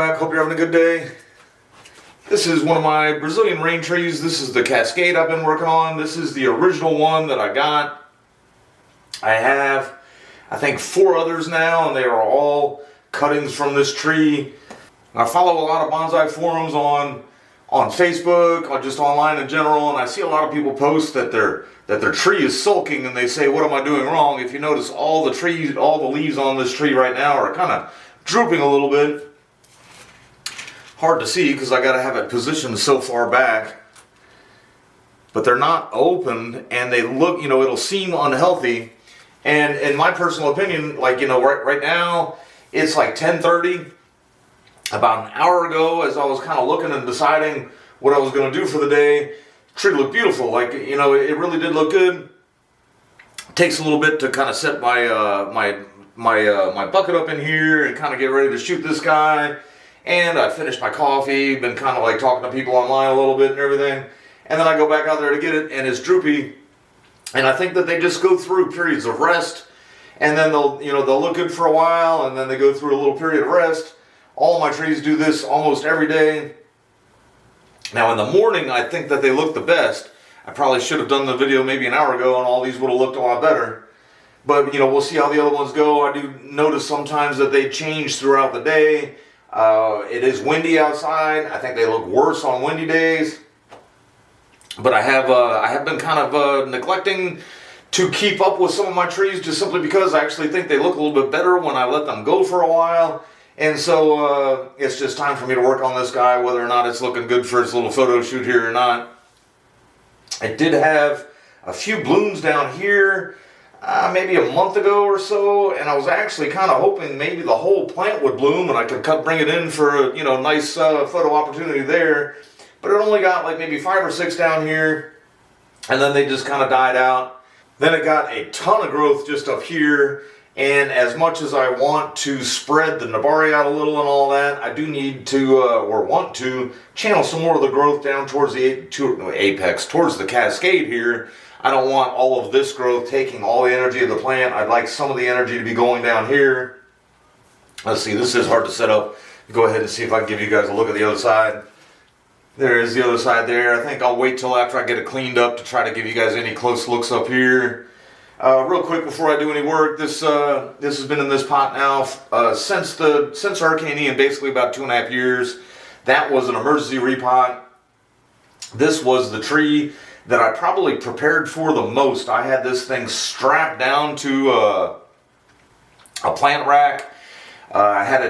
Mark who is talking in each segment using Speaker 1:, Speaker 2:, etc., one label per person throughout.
Speaker 1: back. Hope you're having a good day. This is one of my Brazilian rain trees. This is the cascade I've been working on. This is the original one that I got. I have, I think, 4 others now, and they are all cuttings from this tree. I follow a lot of bonsai forums on Facebook, or just online in general, and I see a lot of people post that their tree is sulking, and they say, "What am I doing wrong?" If you notice, all the leaves on this tree right now are kind of drooping a little bit. Hard to see because I got to have it positioned so far back, but they're not open, and they look, it'll seem unhealthy. And in my personal opinion, right now it's like 10:30. About an hour ago, as I was kind of looking and deciding what I was going to do for the day, the tree looked beautiful. It really did look good. It takes a little bit to kind of set my bucket up in here and kind of get ready to shoot this guy. And I finished my coffee, been kind of talking to people online a little bit and everything. And then I go back out there to get it, and it's droopy. And I think that they just go through periods of rest, and then they'll look good for a while, and then they go through a little period of rest. All my trees do this almost every day. Now in the morning, I think that they look the best. I probably should have done the video maybe an hour ago, and all these would have looked a lot better. But we'll see how the other ones go. I do notice sometimes that they change throughout the day. It is windy outside. I think they look worse on windy days. But I have been kind of neglecting to keep up with some of my trees, just simply because I actually think they look a little bit better when I let them go for a while. And so it's just time for me to work on this guy, whether or not it's looking good for its little photo shoot here or not. I did have a few blooms down here maybe a month ago or so, and I was actually kind of hoping maybe the whole plant would bloom and I could bring it in for a nice photo opportunity there. But it only got maybe 5 or 6 down here, and then they just kind of died out. Then it got a ton of growth just up here. And as much as I want to spread the nabari out a little and all that, I do need to, or want to, channel some more of the growth down towards the apex, towards the cascade here. I don't want all of this growth taking all the energy of the plant. I'd like some of the energy to be going down here. Let's see, this is hard to set up. Go ahead and see if I can give you guys a look at the other side. There is the other side there. I think I'll wait till after I get it cleaned up to try to give you guys any close looks up here. Real quick before I do any work, this has been in this pot now since Hurricane Ian, basically about 2.5 years. That was an emergency repot. This was the tree that I probably prepared for the most. I had this thing strapped down to a plant rack. I had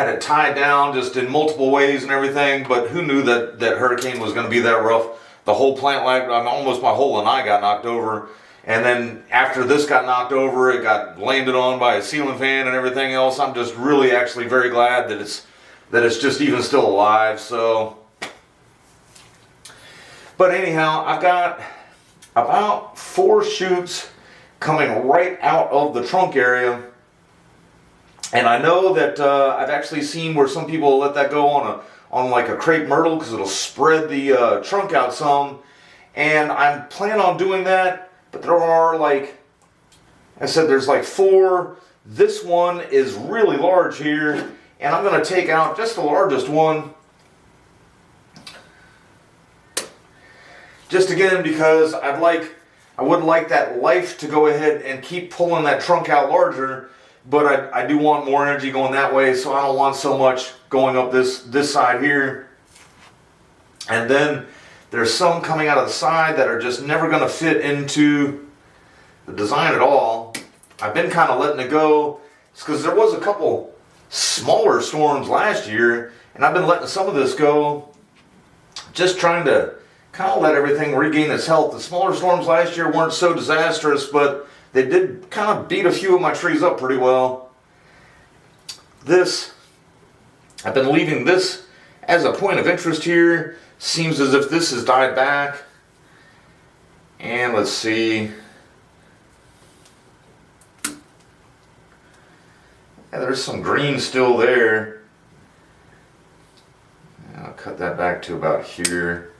Speaker 1: it tied down just in multiple ways and everything, but who knew that hurricane was going to be that rough? The whole plant, almost my whole lanai got knocked over. And then after this got knocked over, it got landed on by a ceiling fan and everything else. I'm just really actually very glad that it's just even still alive. So, but anyhow, I've got about 4 shoots coming right out of the trunk area. And I know that I've actually seen where some people let that go on like a crepe myrtle because it'll spread the trunk out some. And I'm planning on doing that. But there are, I said, there's 4. This one is really large here, and I'm going to take out just the largest one. Just again, because I would like that life to go ahead and keep pulling that trunk out larger, but I do want more energy going that way, so I don't want so much going up this side here. And then there's some coming out of the side that are just never going to fit into the design at all. I've been kind of letting it go because there was a couple smaller storms last year, and I've been letting some of this go, just trying to kind of let everything regain its health. The smaller storms last year weren't so disastrous, but they did kind of beat a few of my trees up pretty well. I've been leaving this as a point of interest here. Seems as if this has died back. And let's see. Yeah, there's some green still there. I'll cut that back to about here.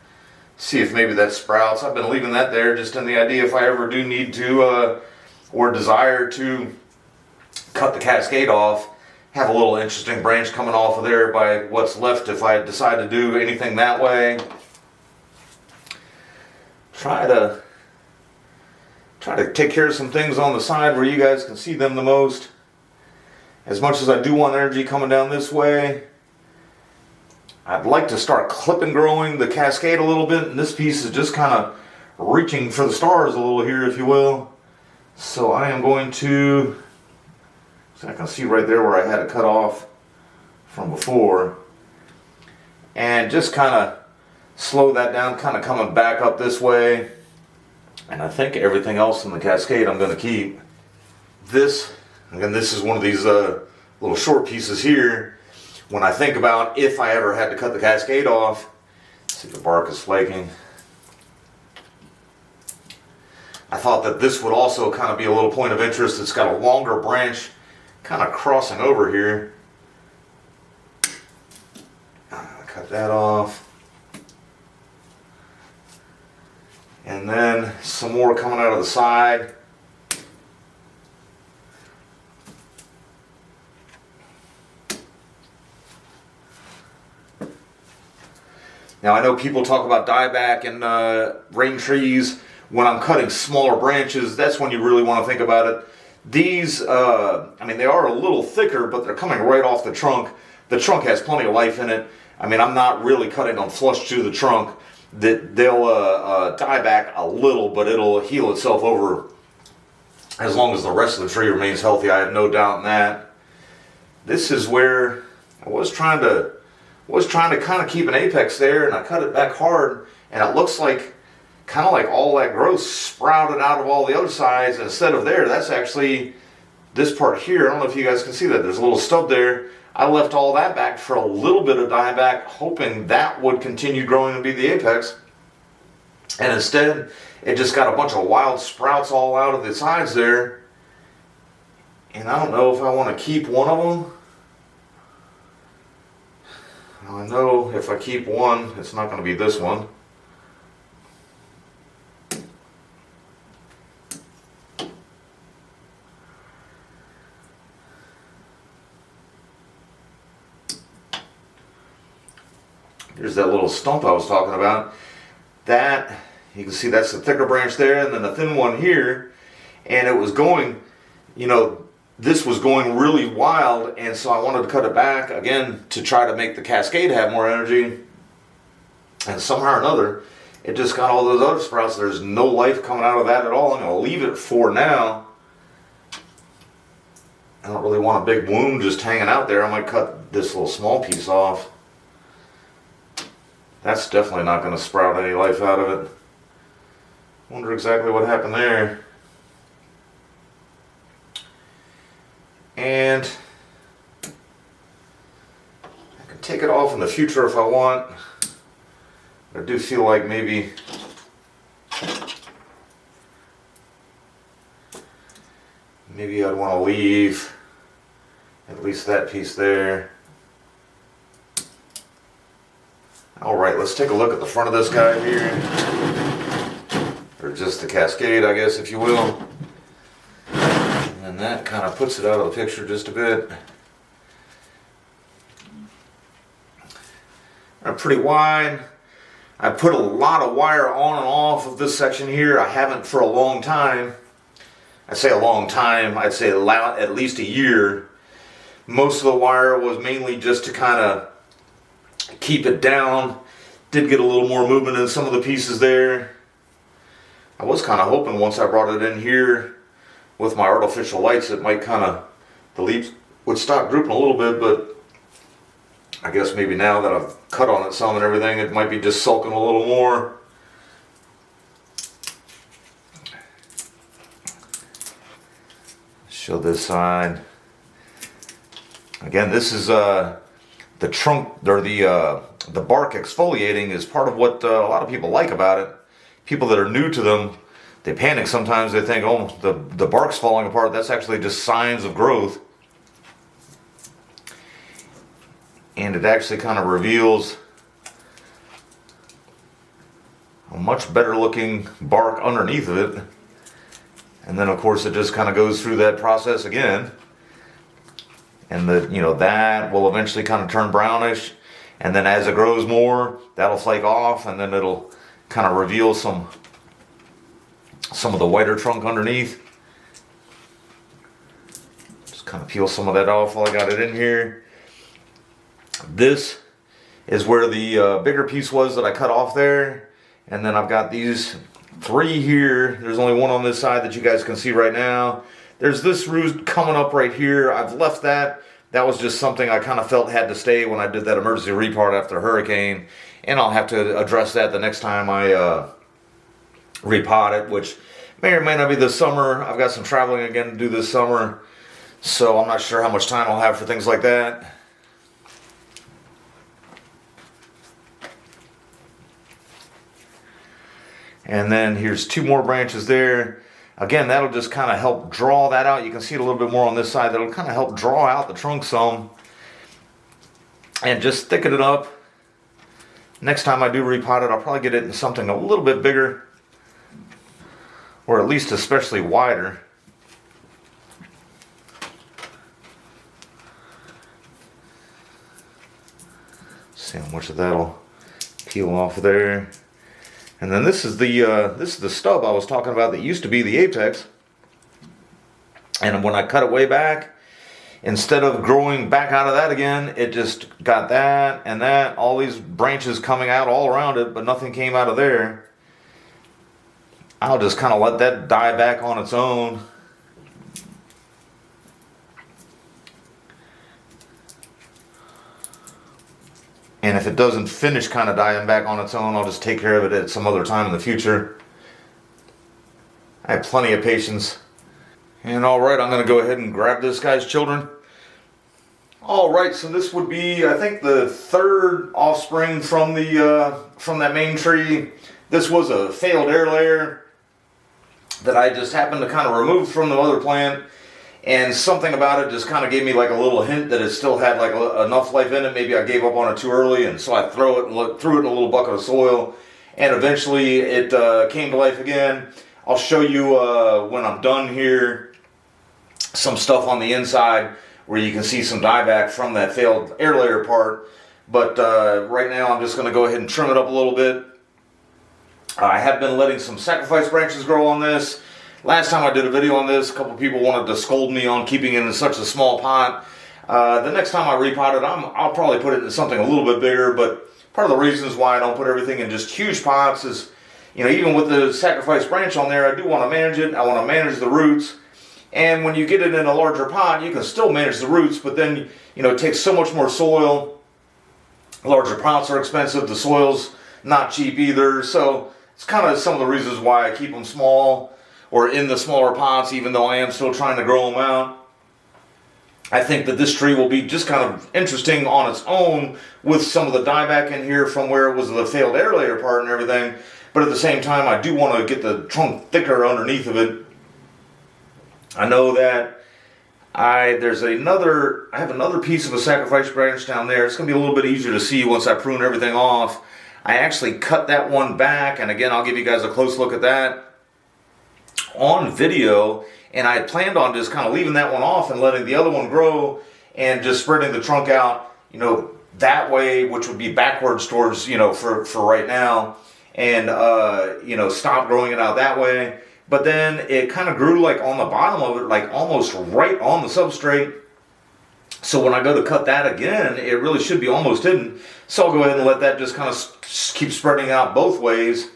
Speaker 1: See if maybe that sprouts. I've been leaving that there just in the idea if I ever do need to or desire to cut the cascade off, have a little interesting branch coming off of there by what's left if I decide to do anything that way. Try to take care of some things on the side where you guys can see them the most. As much as I do want energy coming down this way, I'd like to start clip and growing the cascade a little bit, and this piece is just kind of reaching for the stars a little here, if you will. So I am going to, so I can see right there where I had it cut off from before, and just kind of slow that down, kind of coming back up this way. And I think everything else in the cascade I'm going to keep. This, again, this is one of these little short pieces here. When I think about if I ever had to cut the cascade off, see if the bark is flaking. I thought that this would also kind of be a little point of interest. It's got a longer branch kind of crossing over here. Cut that off. And then some more coming out of the side. Now I know people talk about dieback and rain trees. When I'm cutting smaller branches, that's when you really want to think about it. These, I mean, they are a little thicker, but they're coming right off the trunk. The trunk has plenty of life in it. I mean, I'm not really cutting them flush to the trunk. They'll die back a little, but it'll heal itself over as long as the rest of the tree remains healthy. I have no doubt in that. This is where I was trying to kind of keep an apex there, and I cut it back hard, and it looks like kind of like all that growth sprouted out of all the other sides, and instead of there, that's actually this part here. I don't know if you guys can see that. There's a little stub there. I left all that back for a little bit of dieback, hoping that would continue growing and be the apex. And instead, it just got a bunch of wild sprouts all out of the sides there. And I don't know if I want to keep one of them. I know if I keep one, it's not going to be this one. Here's that little stump I was talking about. That, you can see that's the thicker branch there, and then the thin one here. And it was going, you know, this was going really wild, and so I wanted to cut it back again to try to make the cascade have more energy. And somehow or another, it just got all those other sprouts. There's no life coming out of that at all. I'm going to leave it for now. I don't really want a big wound just hanging out there. I might cut this little small piece off. That's definitely not going to sprout any life out of it. Wonder exactly what happened there. And I can take it off in the future if I want. I do feel like maybe I'd want to leave at least that piece there. Alright, let's take a look at the front of this guy here. Or just the cascade, I guess, if you will. And that kind of puts it out of the picture just a bit. They're pretty wide. I put a lot of wire on and off of this section here. I haven't for a long time. I say a long time, I'd say at least a year. Most of the wire was mainly just to kind of keep it down. Did get a little more movement in some of the pieces there. I was kind of hoping once I brought it in here with my artificial lights, it might kind of, the leaves would stop drooping a little bit, but I guess maybe now that I've cut on it some and everything, it might be just sulking a little more. Show this side. Again, this is the trunk, or the bark exfoliating is part of what a lot of people like about it. People that are new to them, they panic sometimes. They think, oh, the bark's falling apart. That's actually just signs of growth. And it actually kind of reveals a much better looking bark underneath of it. And then of course it just kind of goes through that process again. and that will eventually kind of turn brownish, and then as it grows more, that'll flake off, and then it'll kind of reveal some of the whiter trunk underneath. Just kind of peel some of that off while I got it in here. This is where the bigger piece was that I cut off there, and then I've got these 3 here. There's only one on this side that you guys can see right now. There's this root coming up right here. I've left that. That was just something I kind of felt had to stay when I did that emergency repart after the hurricane, and I'll have to address that the next time I repot it, which may or may not be this summer. I've got some traveling again to do this summer, so I'm not sure how much time I'll have for things like that. And then here's 2 more branches there. Again, that'll just kind of help draw that out. You can see it a little bit more on this side. That'll kind of help draw out the trunk some and just thicken it up. Next time I do repot it, I'll probably get it in something a little bit bigger, or at least especially wider. See how much of that'll peel off of there. And then this is the stub I was talking about that used to be the apex. And when I cut it way back, instead of growing back out of that again, it just got that and that, all these branches coming out all around it, but nothing came out of there. I'll just kind of let that die back on its own. And if it doesn't finish kind of dying back on its own, I'll just take care of it at some other time in the future. I have plenty of patience. And alright, I'm going to go ahead and grab this guy's children. Alright, so this would be, I think, the 3rd offspring from that main tree. This was a failed air layer that I just happened to kind of remove from the other plant. And something about it just kind of gave me like a little hint that it still had like enough life in it. Maybe I gave up on it too early, and so I threw it in a little bucket of soil, and eventually it came to life again. I'll show you when I'm done here some stuff on the inside where you can see some dieback from that failed air layer part. But right now I'm just going to go ahead and trim it up a little bit. I have been letting some sacrifice branches grow on this. Last time I did a video on this, a couple people wanted to scold me on keeping it in such a small pot. The next time I repot it, I'll probably put it in something a little bit bigger, but part of the reasons why I don't put everything in just huge pots is, even with the sacrifice branch on there, I do want to manage it. I want to manage the roots. And when you get it in a larger pot, you can still manage the roots, but then, it takes so much more soil. Larger pots are expensive. The soil's not cheap either. So it's kind of some of the reasons why I keep them small, or in the smaller pots, even though I am still trying to grow them out. I think that this tree will be just kind of interesting on its own with some of the dieback in here from where it was the failed air layer part and everything. But at the same time, I do want to get the trunk thicker underneath of it. I know that I have another piece of a sacrifice branch down there. It's going to be a little bit easier to see once I prune everything off. I actually cut that one back, and again, I'll give you guys a close look at that on video, and I had planned on just kind of leaving that one off and letting the other one grow and just spreading the trunk out, that way, which would be backwards towards, for right now, and, stop growing it out that way. But then it kind of grew like on the bottom of it, like almost right on the substrate. So when I go to cut that again, it really should be almost hidden. So I'll go ahead and let that just kind of keep spreading out both ways.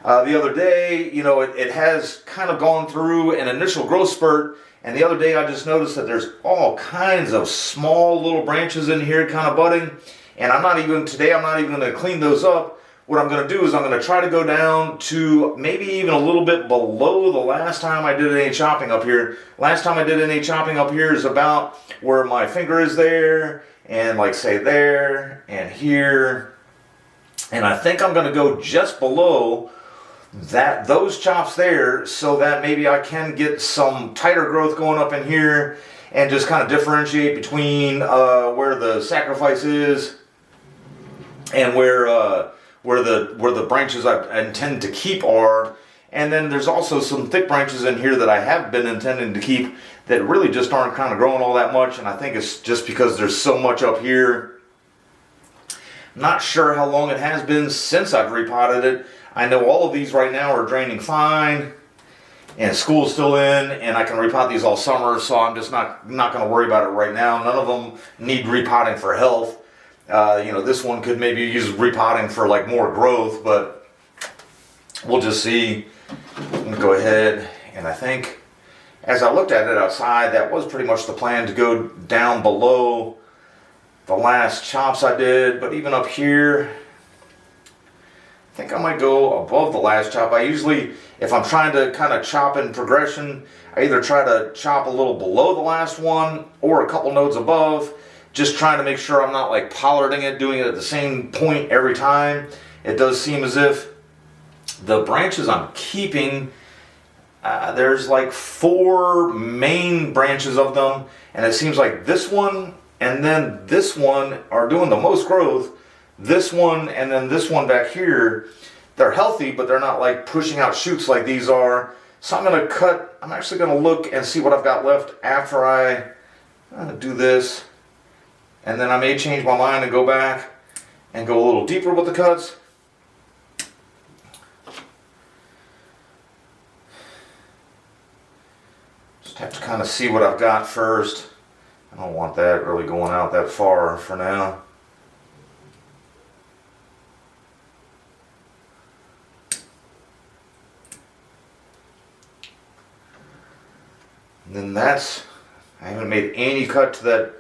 Speaker 1: The other day, it has kind of gone through an initial growth spurt, and the other day I just noticed that there's all kinds of small little branches in here kind of budding, and I'm not even going to clean those up. What I'm going to do is I'm going to try to go down to maybe even a little bit below the last time I did any chopping up here. Last time I did any chopping up here is about where my finger is there, and like say there, and here, and I think I'm going to go just below those chops there, so that maybe I can get some tighter growth going up in here and just kind of differentiate between where the sacrifice is and where the branches I intend to keep are, And then there's also some thick branches in here that I have been intending to keep that really just aren't kind of growing all that much. And I think it's just because there's so much up here. Not sure how long it has been since I've repotted it. I know all of these right now are draining fine. And school's still in, and I can repot these all summer, so I'm just not going to worry about it right now. None of them need repotting for health. This one could maybe use repotting for like more growth, but we'll just see. I'm going to go ahead, and I think as I looked at it outside, that was pretty much the plan, to go down below the last chops I did. But even up here, I think I might go above the last chop. I usually, if I'm trying to kind of chop in progression, I either try to chop a little below the last one or a couple nodes above, just trying to make sure I'm not like pollarding it, doing it at the same point every time. It does seem as if the branches I'm keeping, there's like 4 main branches of them, and it seems like this one and then this one are doing the most growth. This one and then this one back here, they're healthy, but they're not like pushing out shoots like these are. So I'm going to cut, I'm actually going to look and see what I've got left after I'm going to do this. And then I may change my mind and go back and go a little deeper with the cuts. Just have to kind of see what I've got first. I don't want that really going out that far for now. And then I haven't made any cut to that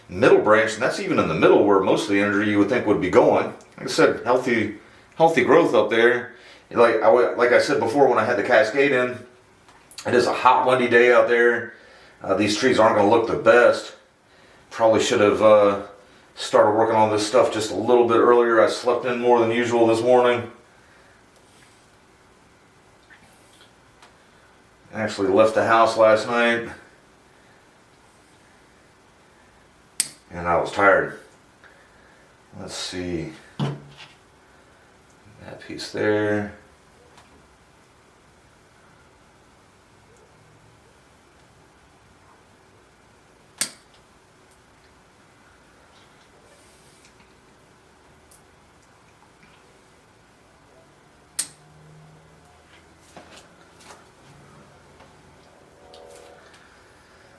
Speaker 1: middle branch, and that's even in the middle where most of the energy you would think would be going. Like I said, healthy growth up there. Like I said before, when I had the cascade in, it is a hot, windy day out there. These trees aren't going to look the best. Probably should have started working on this stuff just a little bit earlier. I slept in more than usual this morning. I actually left the house last night, and I was tired. Let's see, that piece there.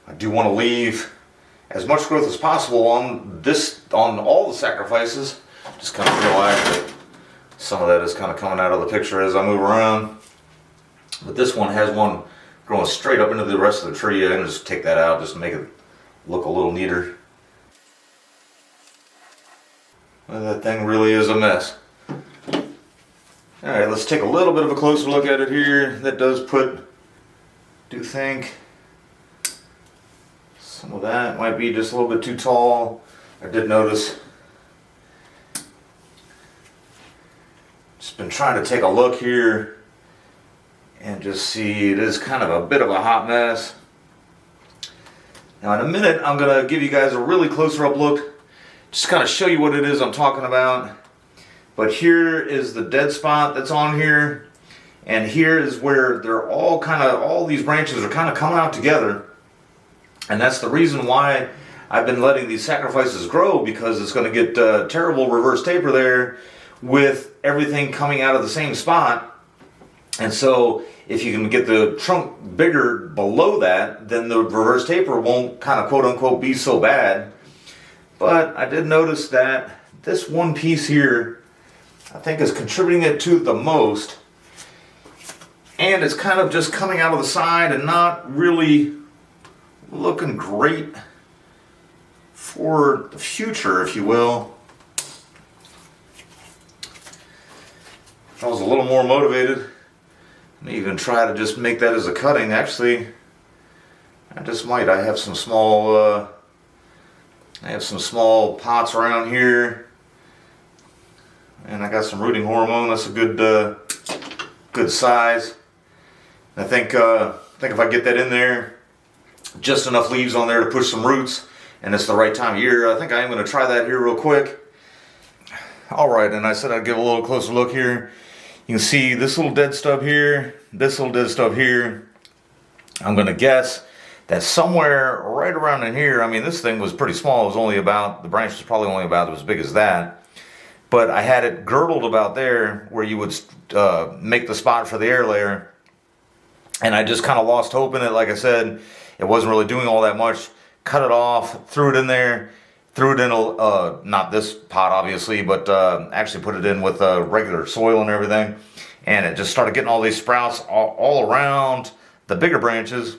Speaker 1: I do want to leave as much growth as possible on all the sacrifices. Just kind of realize that some of that is kind of coming out of the picture as I move around. But this one has one growing straight up into the rest of the tree. I'm going to just take that out just to make it look a little neater. Well, that thing really is a mess. Alright, let's take a little bit of a closer look at it here. That does do think some of that might be just a little bit too tall. I did notice. Just been trying to take a look here and just see, it is kind of a bit of a hot mess. Now in a minute I'm going to give you guys a really closer up look, just kind of show you what it is I'm talking about. But here is the dead spot that's on here, and here is where they're all these branches are kind of coming out together. And that's the reason why I've been letting these sacrifices grow, because it's going to get terrible reverse taper there with everything coming out of the same spot. And so if you can get the trunk bigger below that, then the reverse taper won't kind of quote unquote be so bad. But I did notice that this one piece here, I think, is contributing it to the most. And it's kind of just coming out of the side and not really looking great for the future, if you will. If I was a little more motivated, I'd even try to just make that as a cutting. Actually, I just might. I have some small pots around here, and I got some rooting hormone. That's a good size. I think if I get that in there, just enough leaves on there to push some roots, and it's the right time of year. I think I am going to try that here real quick. Alright, and I said I'd give a little closer look here. You can see this little dead stub here, this little dead stub here. I'm going to guess that somewhere right around in here, I mean, this thing was pretty small. It was only about, the branch was probably only about as big as that. But I had it girdled about there where you would make the spot for the air layer. And I just kind of lost hope in it. Like I said, it wasn't really doing all that much. Cut it off, threw it in there, threw it in not this pot obviously, but actually put it in with regular soil and everything. And it just started getting all these sprouts all around the bigger branches.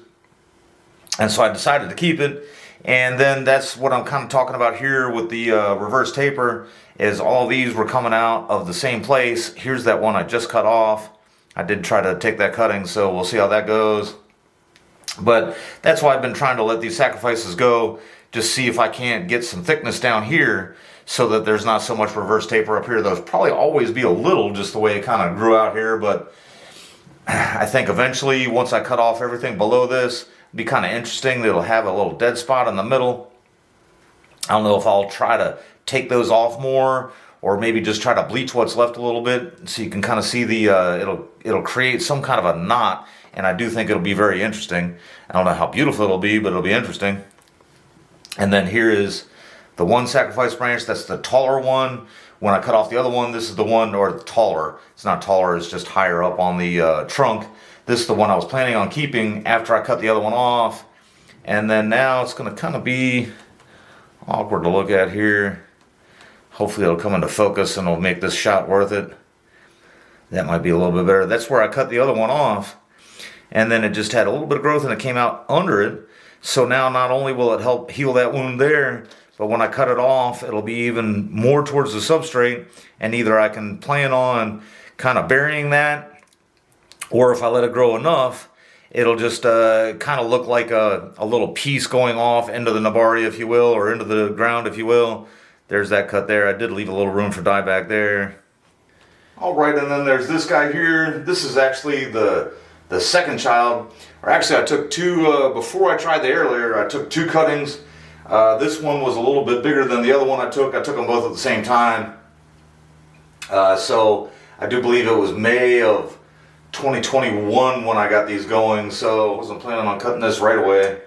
Speaker 1: And so I decided to keep it. And then that's what I'm kind of talking about here with the reverse taper, is all these were coming out of the same place. Here's that one I just cut off. I did try to take that cutting, so we'll see how that goes. But that's why I've been trying to let these sacrifices go, just see if I can't get some thickness down here so that there's not so much reverse taper up here. There'll probably always be a little, just the way it kind of grew out here, but I think eventually once I cut off everything below this, it'll be kind of interesting. It'll have a little dead spot in the middle. I don't know if I'll try to take those off more, or maybe just try to bleach what's left a little bit so you can kind of see the it'll create some kind of a knot, and I do think it'll be very interesting. I don't know how beautiful it'll be, but it'll be interesting. And then here is the one sacrifice branch. That's the taller one. When I cut off the other one, this is the one, or taller. It's not taller, it's just higher up on the trunk. This is the one I was planning on keeping after I cut the other one off. And then now it's going to kind of be awkward to look at here. Hopefully it'll come into focus and it'll make this shot worth it. That might be a little bit better. That's where I cut the other one off. And then it just had a little bit of growth and it came out under it. So now not only will it help heal that wound there, but when I cut it off, it'll be even more towards the substrate. And either I can plan on kind of burying that, or if I let it grow enough, it'll just kind of look like a little piece going off into the nabari, if you will, or into the ground, if you will. There's that cut there. I did leave a little room for dieback there. All right, and then there's this guy here. This is actually the second child. Or actually, I took two, before I tried the air layer, I took two cuttings. This one was a little bit bigger than the other one I took. I took them both at the same time. So I do believe it was May of 2021 when I got these going. So I wasn't planning on cutting this right away.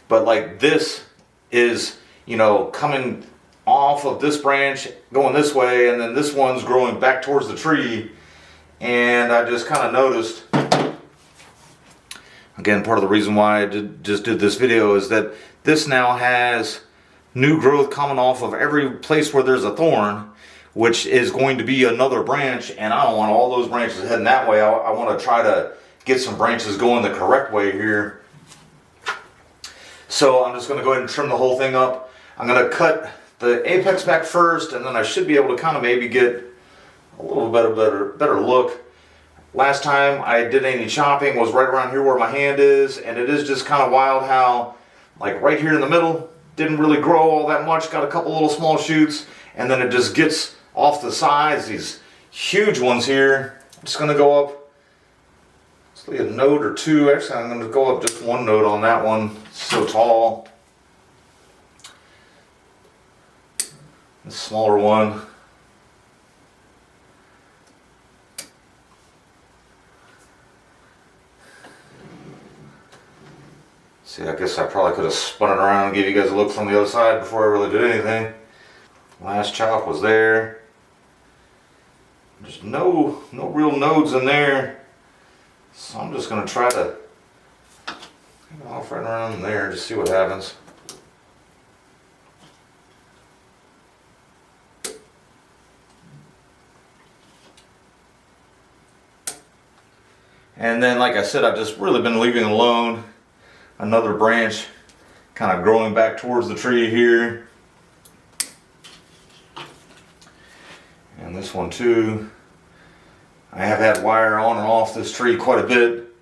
Speaker 1: But like this is, you know, coming off of this branch, going this way, and then this one's growing back towards the tree. And I just kind of noticed, again, part of the reason why I just did this video is that this now has new growth coming off of every place where there's a thorn, which is going to be another branch, and I don't want all those branches heading that way. I want to try to get some branches going the correct way here. So I'm just going to go ahead and trim the whole thing up. I'm going to cut the apex back first, and then I should be able to kind of maybe get a little better look. Last time I did any chopping was right around here where my hand is, and it is just kind of wild how, like right here in the middle, didn't really grow all that much, got a couple little small shoots, and then it just gets off the sides, these huge ones here. I'm just going to go up, let's leave a node or two. Actually, I'm going to go up just one node on that one. It's so tall. The smaller one. See, I guess I probably could have spun it around and gave you guys a look from the other side before I really did anything. Last chop was there. There's no real nodes in there. So I'm just going to try to get it off right around there, just see what happens. And then, like I said, I've just really been leaving it alone. Another branch kind of growing back towards the tree here. And this one too. I have had wire on and off this tree quite a bit.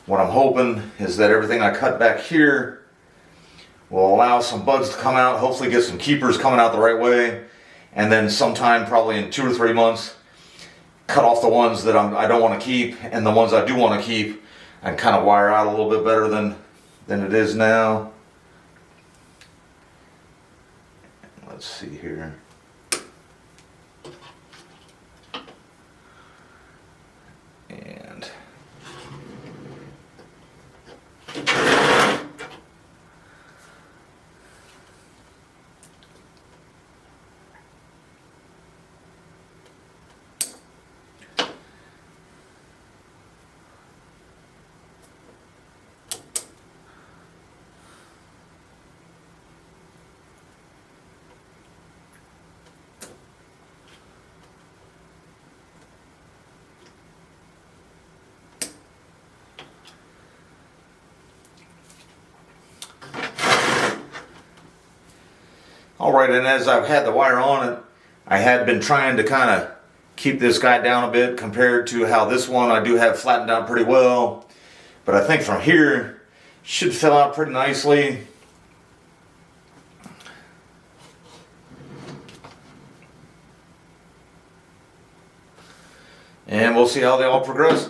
Speaker 1: What I'm hoping is that everything I cut back here will allow some buds to come out, hopefully get some keepers coming out the right way. And then sometime, probably in 2 or 3 months, cut off the ones that I don't want to keep, and the ones I do want to keep, and kind of wire out a little bit better than it is now. Let's see here. Alright, and as I've had the wire on it, I had been trying to kind of keep this guy down a bit compared to how this one I do have flattened down pretty well. But I think from here, should fill out pretty nicely. And we'll see how they all progress.